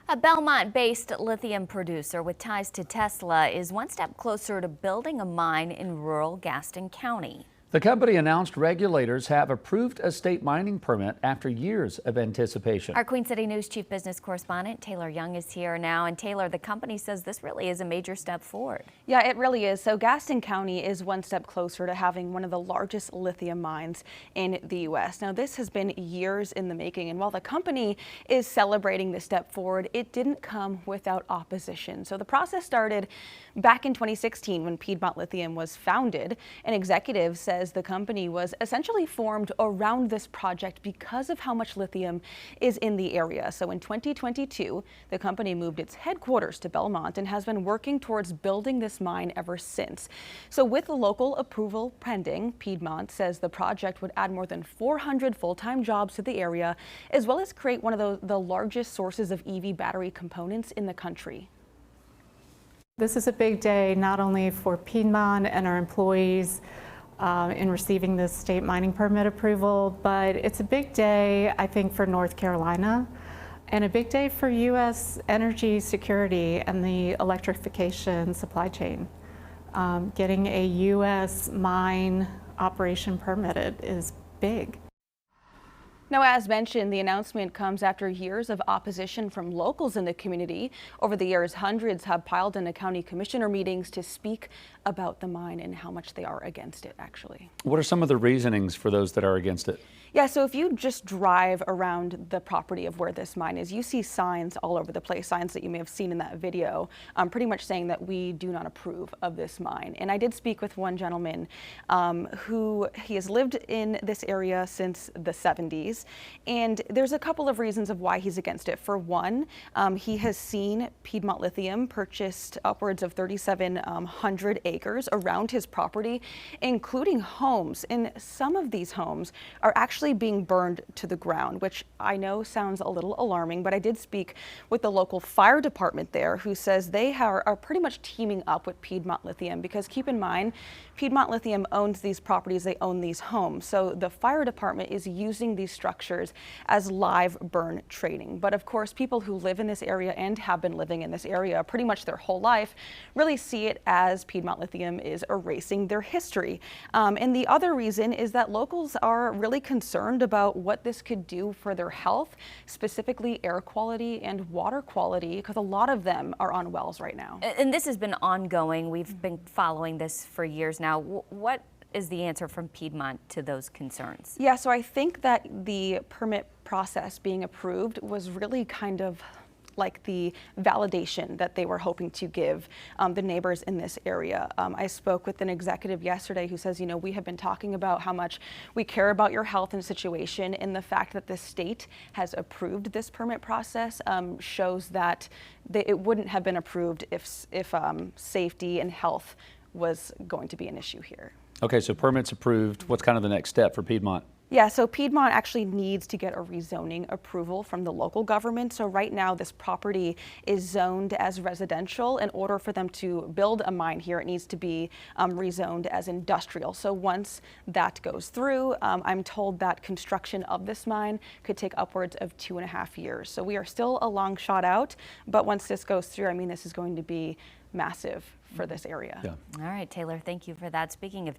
A Belmont-based lithium producer with ties to Tesla is one step closer to building a mine in rural Gaston County. The company announced regulators have approved a state mining permit after years of anticipation. Our Queen City News chief business correspondent Taylor Young is here now. And Taylor, the company says this really is a major step forward. Yeah, it really is. So Gaston County is one step closer to having one of the largest lithium mines in the U.S. Now, this has been years in the making, and while the company is celebrating this step forward, it didn't come without opposition. So the process started back in 2016 when Piedmont Lithium was founded. An executive says the company was essentially formed around this project because of how much lithium is in the area. So in 2022, the company moved its headquarters to Belmont and has been working towards building this mine ever since. So with the local approval pending, Piedmont says the project would add more than 400 full-time jobs to the area, as well as create one of the largest sources of EV battery components in the country. This is a big day not only for Piedmont and our employees in receiving this state mining permit approval, but it's a big day, I think, for North Carolina and a big day for U.S. energy security and the electrification supply chain. Getting a U.S. mine operation permitted is big. Now, as mentioned, the announcement comes after years of opposition from locals in the community. Over the years, hundreds have piled into county commissioner meetings to speak about the mine and how much they are against it, actually. What are some of the reasonings for those that are against it? Yeah, so if you just drive around the property of where this mine is, you see signs all over the place, signs that you may have seen in that video, pretty much saying that we do not approve of this mine. And I did speak with one gentleman who he has lived in this area since the 70s. And there's a couple of reasons of why he's against it. For one, he has seen Piedmont Lithium purchased upwards of 3,700 acres around his property, including homes. And some of these homes are actually being burned to the ground, which I know sounds a little alarming, but I did speak with the local fire department there, who says they are pretty much teaming up with Piedmont Lithium, because keep in mind, Piedmont Lithium owns these properties, they own these homes. So the fire department is using these structures as live burn training. But of course, people who live in this area and have been living in this area pretty much their whole life really see it as Piedmont Lithium is erasing their history. And the other reason is that locals are really concerned about what this could do for their health, specifically air quality and water quality, because a lot of them are on wells right now. And this has been ongoing. We've been following this for years now. What is the answer from Piedmont to those concerns? Yeah, so I think that the permit process being approved was really kind of like the validation that they were hoping to give the neighbors in this area. I spoke with an executive yesterday who says, you know, we have been talking about how much we care about your health and situation, and the fact that the state has approved this permit process shows that it wouldn't have been approved if safety and health was going to be an issue here. Okay, so permits approved. What's kind of the next step for Piedmont? Yeah, so Piedmont actually needs to get a rezoning approval from the local government. So right now this property is zoned as residential. In order for them to build a mine here, it needs to be rezoned as industrial. So once that goes through, I'm told that construction of this mine could take upwards of 2.5 years. So we are still a long shot out, but once this goes through, I mean, this is going to be massive for this area. Yeah. All right, Taylor, thank you for that. Speaking of